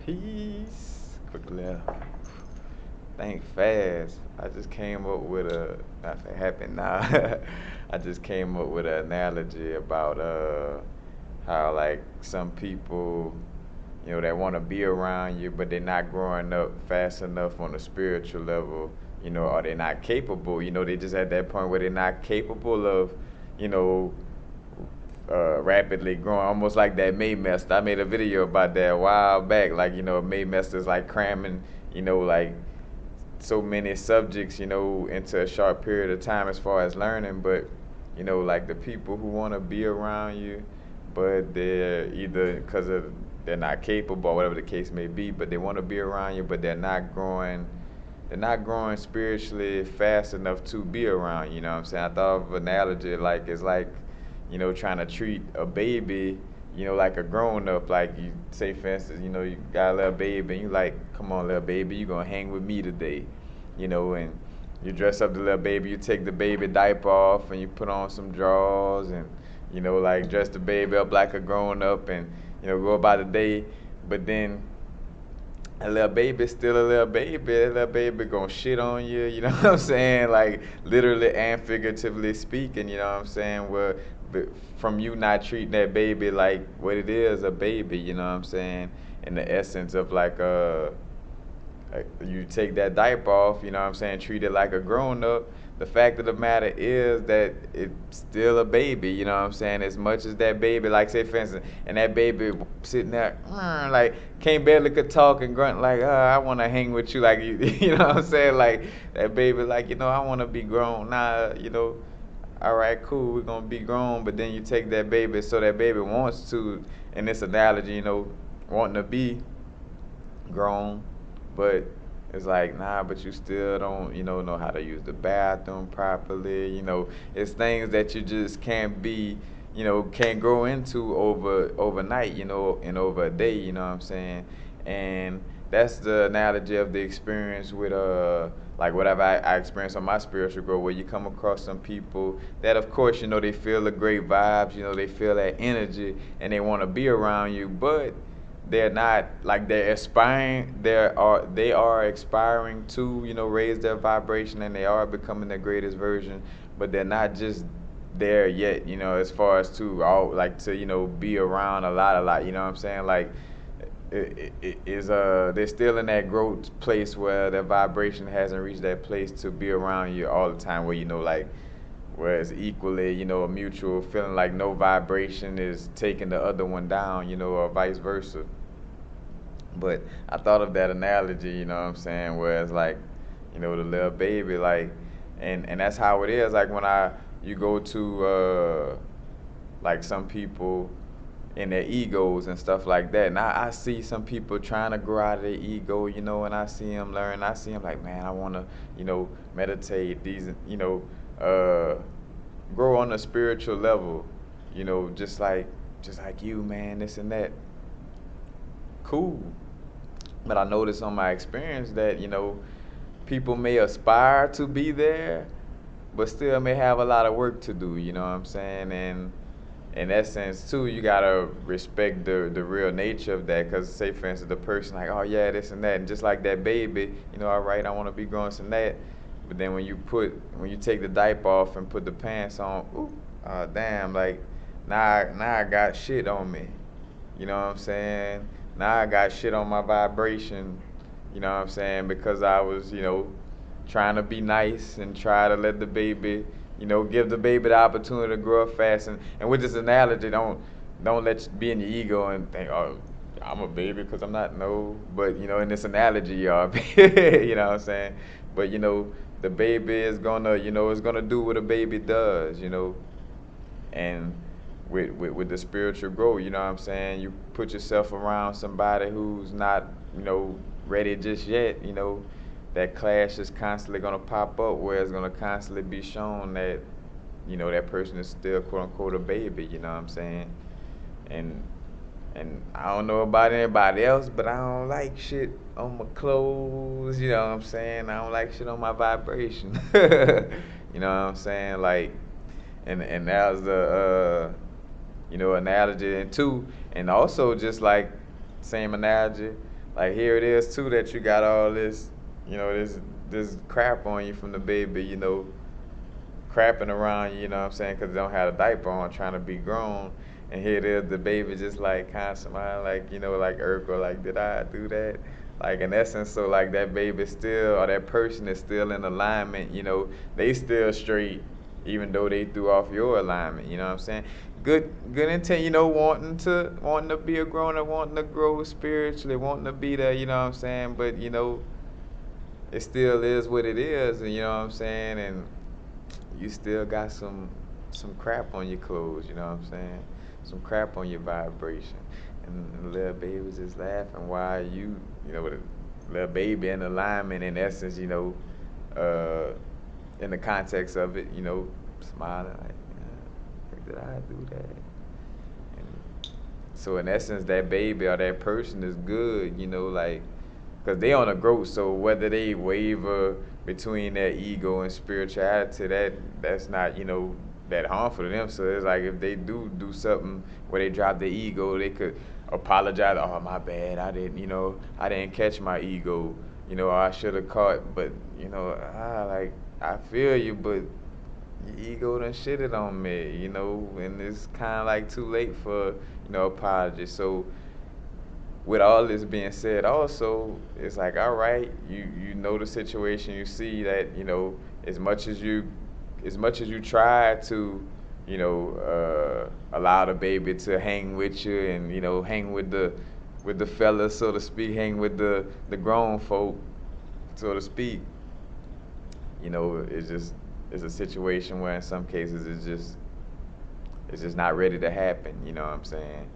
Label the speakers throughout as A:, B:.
A: Peace. Quickly. Think fast. I just came up with not that happened now. I just came up with an analogy about how like some people, that want to be around you, but they're not growing up fast enough on a spiritual level, or they're not capable. They just at that point where they're not capable of, you know, rapidly growing, almost like that Maymester. I made a video about that a while back. Like, Maymester's like cramming, like so many subjects, into a short period of time as far as learning. But, like the people who want to be around you, but they're either because of they're not capable, whatever the case may be, but they want to be around you, but they're not growing. They're not growing spiritually fast enough to be around. You know what I'm saying? I thought of an analogy like it's like, trying to treat a baby, like a grown up. Like you say, for instance, you got a little baby, and you like, come on, little baby, you gonna hang with me today, and you dress up the little baby, you take the baby diaper off, and you put on some drawers, and like dress the baby up like a grown up, and go about the day. But then a little baby still a little baby. That little baby gonna shit on you, you know what I'm saying? Like literally and figuratively speaking, you know what I'm saying? Well, but from you not treating that baby like what it is, a baby, you know what I'm saying? In the essence of like you take that diaper off, you know what I'm saying, treat it like a grown up. The fact of the matter is that it's still a baby, you know what I'm saying? As much as that baby, like say for instance, and that baby sitting there, like can't barely could talk and grunt like, I want to hang with you, like you, you know what I'm saying? Like that baby, like I want to be grown. Nah, all right, cool, we're gonna be grown. But then you take that baby, so that baby wants to, in this analogy, wanting to be grown, but it's like, nah, but you still don't, know how to use the bathroom properly. It's things that you just can't be, can't grow into overnight, and over a day, you know what I'm saying? And that's the analogy of the experience with like whatever I experienced on my spiritual growth, where you come across some people that, of course, they feel the great vibes, they feel that energy, and they want to be around you, but they're not like they're aspiring, they are aspiring to raise their vibration, and they are becoming their greatest version, but they're not just there yet, as far as to all like to be around a lot, you know what I'm saying? Like it is they're still in that growth place where their vibration hasn't reached that place to be around you all the time, where like where it's equally, a mutual feeling, like no vibration is taking the other one down, or vice versa. But I thought of that analogy, you know what I'm saying, where it's like, the little baby, like, and that's how it is. Like when you go to like some people in their egos and stuff like that. And I see some people trying to grow out of their ego, and I see them learn. I see them like, man, I want to, meditate. These, grow on a spiritual level, just like you, man, this and that. Cool. But I noticed on my experience that, people may aspire to be there, but still may have a lot of work to do, you know what I'm saying? And in that sense, too, you gotta respect the real nature of that. Because, say, for instance, the person, like, oh, yeah, this and that. And just like that baby, all right, I want to be growing some that. But then when you take the diaper off and put the pants on, ooh, damn, like, now I got shit on me. You know what I'm saying? Now I got shit on my vibration, you know what I'm saying? Because I was, trying to be nice and try to let the baby, give the baby the opportunity to grow up fast. And with this analogy, don't let you be in your ego and think, oh, I'm a baby because I'm not. No, but in this analogy, y'all, you know what I'm saying? But the baby is gonna, is gonna do what a baby does, and with the spiritual growth, you know what I'm saying? You put yourself around somebody who's not, ready just yet, that clash is constantly gonna pop up, where it's gonna constantly be shown that, that person is still quote unquote a baby, you know what I'm saying? And and I don't know about anybody else, but I don't like shit on my clothes, you know what I'm saying? I don't like shit on my vibration. You know what I'm saying? Like, and that was the analogy. And two, and also just like same analogy, like here it is too that you got all this, this crap on you from the baby, crapping around you, you know what I'm saying, because they don't have a diaper on, trying to be grown. And here it is, the baby just like kind of smiling, like, like Urkel, like, did I do that? Like, in essence, so like that baby still, or that person is still in alignment, they still straight, even though they threw off your alignment, you know what I'm saying? Good intent, wanting to be a grown up, wanting to grow spiritually, wanting to be there, you know what I'm saying? But, it still is what it is, and you know what I'm saying? And you still got some crap on your clothes, you know what I'm saying? Some crap on your vibration. And the little baby was just laughing while with a little baby in alignment in essence, uh, in the context of it, smiling like did I do that? And so in essence, that baby or that person is good, like, because they on a growth. So whether they waver between their ego and spirituality, that's not that harmful to them. So it's like if they do something where they drop their ego, they could apologize. Oh, my bad. I didn't catch my ego. Or I should have caught. But like, I feel you, but your ego done shitted on me. And it's kind of like too late for apology. So with all this being said, also, it's like, all right, you know the situation, you see that as much as you try to allow the baby to hang with you and hang with the fellas, so to speak, hang with the grown folk, so to speak. It's a situation where in some cases it's just not ready to happen. You know what I'm saying?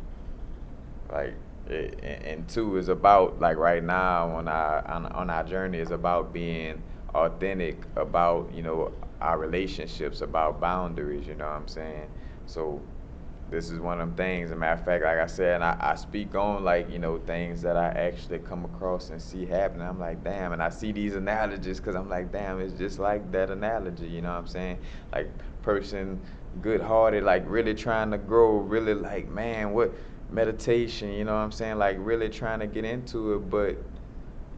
A: Like, and two is about, like, right now on our journey is about being authentic, about our relationships, about boundaries. You know what I'm saying? So this is one of them things. As a matter of fact, like I said, I speak on, like, things that I actually come across and see happening. I'm like, damn, and I see these analogies because I'm like, damn, it's just like that analogy. You know what I'm saying? Like, person good-hearted, like really trying to grow, really like, man, what meditation, you know what I'm saying? Like, really trying to get into it, but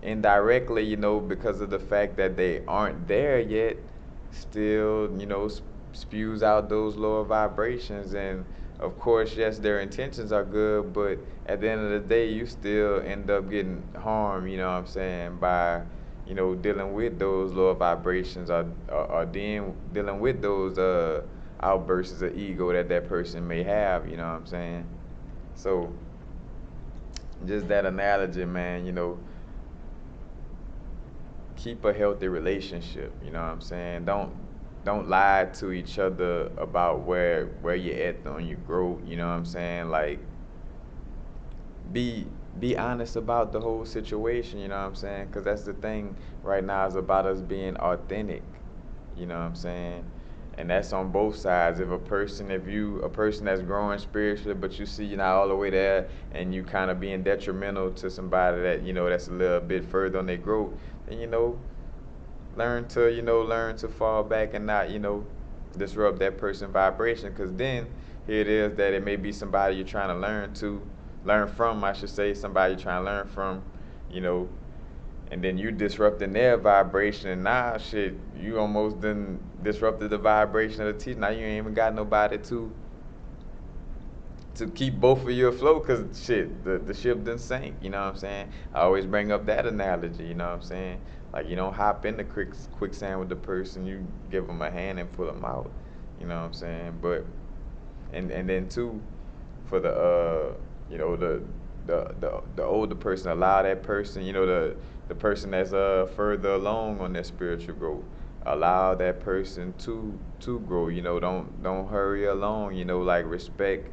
A: indirectly, because of the fact that they aren't there yet, still, spews out those lower vibrations. And of course, yes, their intentions are good, but at the end of the day, you still end up getting harmed, you know what I'm saying, by, dealing with those lower vibrations, or dealing with those outbursts of ego that person may have, you know what I'm saying? So, just that analogy, man, keep a healthy relationship, you know what I'm saying? Don't lie to each other about where you're at on your growth, you know what I'm saying? Like, be be honest about the whole situation, you know what I'm saying? Cuz that's the thing right now, is about us being authentic, you know what I'm saying? And that's on both sides. If you a person that's growing spiritually, but you see you're not all the way there, and you kind of being detrimental to somebody that that's a little bit further on their growth, then learn to fall back and not disrupt that person's vibration. Because then here it is that it may be somebody you're trying to learn from, I should say, somebody you're trying to learn from, you know and then you disrupting their vibration, and now shit, you almost done disrupted the vibration of the teacher. Now you ain't even got nobody to keep both of you afloat, because shit, the ship done sank, you know what I'm saying? I always bring up that analogy, you know what I'm saying? Like, you don't hop in the quicksand with the person, you give them a hand and pull them out, you know what I'm saying? But and then too, for you know the older person, allow that person, the person that's further along on their spiritual growth, allow that person to grow. Don't hurry along. Like, respect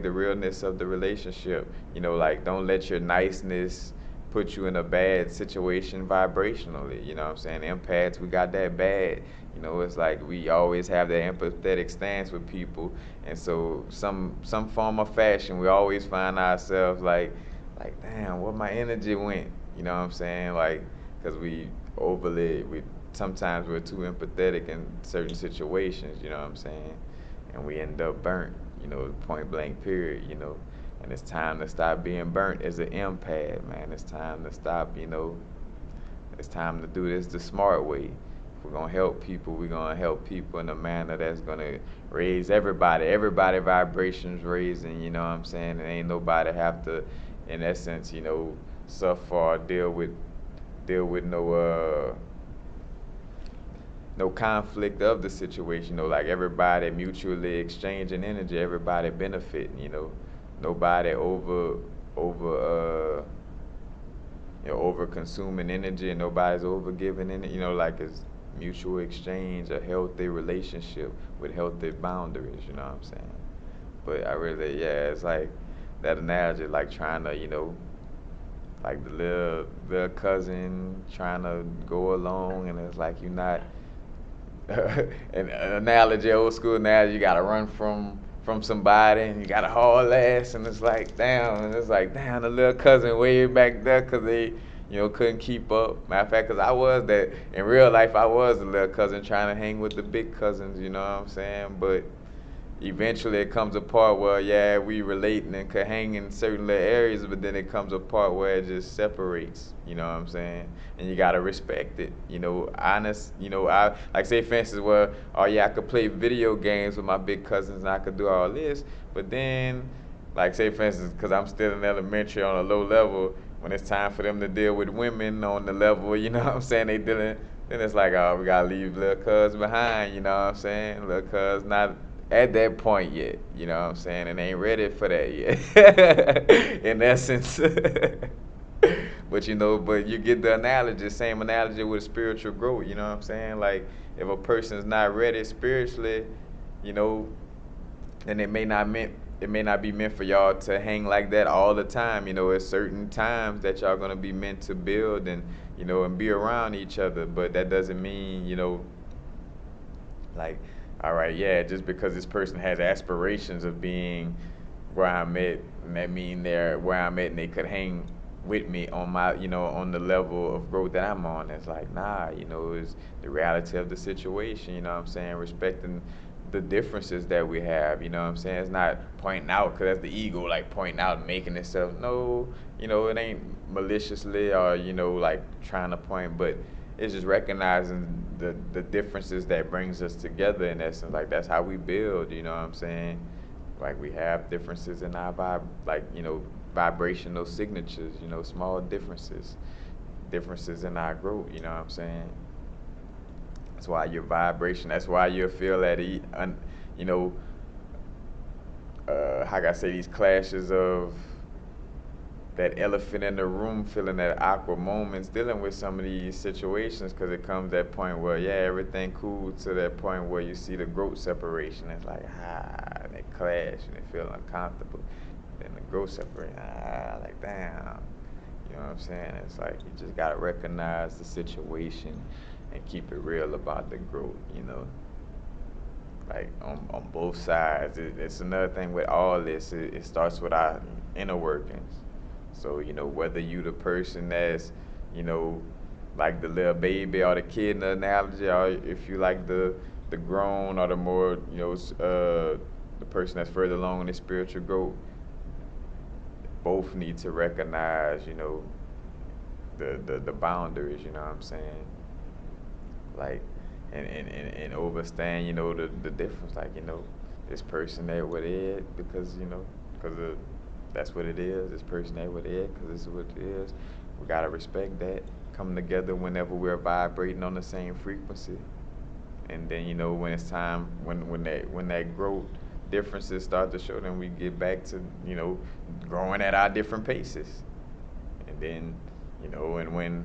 A: the realness of the relationship. Like, don't let your niceness put you in a bad situation vibrationally. You know what I'm saying? Empaths, we got that bad. It's like we always have that empathetic stance with people, and so some form of fashion, we always find ourselves like, damn, where my energy went. You know what I'm saying? Like, because we sometimes we're too empathetic in certain situations. You know what I'm saying? And we end up burnt. Point blank. Period. And it's time to stop being burnt as an empath, man. It's time to stop, it's time to do this the smart way. If we're gonna help people, we're gonna help people in a manner that's gonna raise everybody vibrations raising, you know what I'm saying? And ain't nobody have to, in essence, suffer or deal with no conflict of the situation, like everybody mutually exchanging energy, everybody benefiting, nobody over consuming energy, and nobody's over giving in it, like it's mutual exchange, a healthy relationship with healthy boundaries, you know what I'm saying? But I really, yeah, it's like that analogy, like trying to, like the little cousin trying to go along, and it's like you're not an analogy, old school analogy, you gotta run from somebody and you gotta haul ass, and it's like damn, the little cousin way back there because they couldn't keep up. Matter of fact, because I was that in real life, I was the little cousin trying to hang with the big cousins, you know what I'm saying? But eventually it comes a part where, yeah, we relating and could hang in certain little areas, but then it comes a part where it just separates, you know what I'm saying? And you gotta respect it, honest, I like, say for instance, well, oh yeah, I could play video games with my big cousins and I could do all this, but then, like, say for instance, because I'm still in elementary on a low level, when it's time for them to deal with women on the level, you know what I'm saying, they dealing, then it's like, oh, we gotta leave little cuz behind, you know what I'm saying? Little cuz not at that point yet, you know what I'm saying, and ain't ready for that yet, in essence. But but you get the analogy, same analogy with spiritual growth, you know what I'm saying? Like, if a person's not ready spiritually, you know, then it may not be meant for y'all to hang like that all the time. It's certain times that y'all gonna be meant to build and and be around each other. But that doesn't mean, like, all right, yeah, just because this person has aspirations of being where I'm at, and that mean they're where I'm at and they could hang with me on my, on the level of growth that I'm on. It's like, nah, it's the reality of the situation, you know what I'm saying? Respecting the differences that we have, you know what I'm saying? It's not pointing out, because that's the ego, like pointing out and making itself, no, it ain't maliciously or, like trying to point, but it's just recognizing the differences that brings us together in essence. Like, that's how we build, you know what I'm saying? Like, we have differences in our vibrational signatures, small differences in our growth, you know what I'm saying? That's why your vibration, that's why you'll feel that, you know, how can I say, these clashes of that elephant in the room, feeling that awkward moments, dealing with some of these situations, because it comes that point where, yeah, everything cool to that point where you see the growth separation. It's like, and they clash and they feel uncomfortable. Then the growth separation, like, damn. You know what I'm saying? It's like you just gotta recognize the situation and keep it real about the growth, like on both sides. It's another thing with all this. It starts with our inner workings. So, whether you the person that's, like the little baby or the kid in the analogy, or if you like the grown or the more, the person that's further along in the spiritual growth, both need to recognize, the boundaries, you know what I'm saying? Like, and understand, the difference. Like, this person there with it because, because that's what it is. This person there with it because this is what it is. We gotta respect that. Come together whenever we're vibrating on the same frequency. And then, when it's time, when that growth differences start to show, then we get back to, growing at our different paces. And then, and when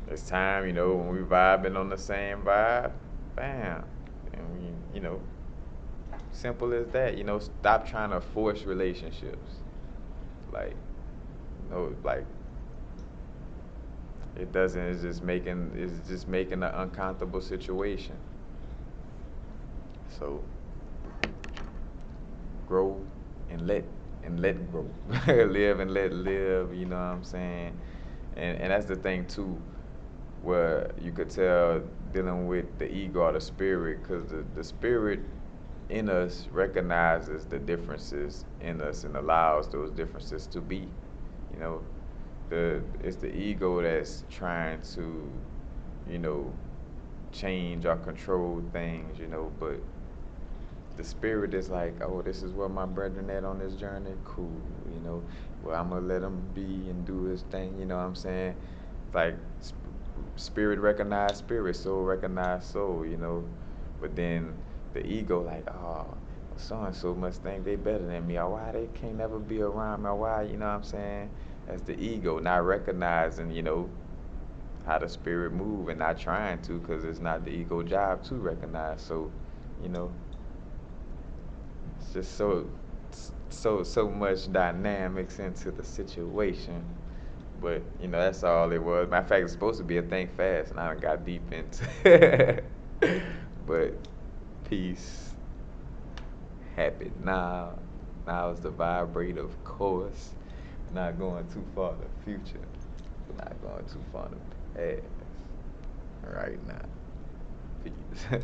A: it's time, when we vibing on the same vibe, bam. And we, simple as that, stop trying to force relationships. Like, like, it doesn't, it's just making an uncomfortable situation. So, grow and let grow. Live and let live, you know what I'm saying? And that's the thing too, where you could tell dealing with the ego or the spirit, because the spirit in us recognizes the differences in us and allows those differences to be. You know, it's the ego that's trying to, you know, change or control things, but the spirit is like, oh, this is where my brethren at on this journey, cool, well, I'm gonna let him be and do his thing, you know what I'm saying? Like, spirit recognize spirit, soul recognize soul, but then the ego like, oh, so and so must think they better than me, or why they can't never be around me, or why, you know what I'm saying? That's the ego not recognizing, how the spirit move and not trying to, because it's not the ego job to recognize. So, you know, it's just so much dynamics into the situation. But that's all it was. Matter of fact, it's supposed to be a think fast, and I done got deep into it. But peace, happy now. Now is the vibrate, of course. Not going too far in the future. Not going too far in the past. Right now. Peace.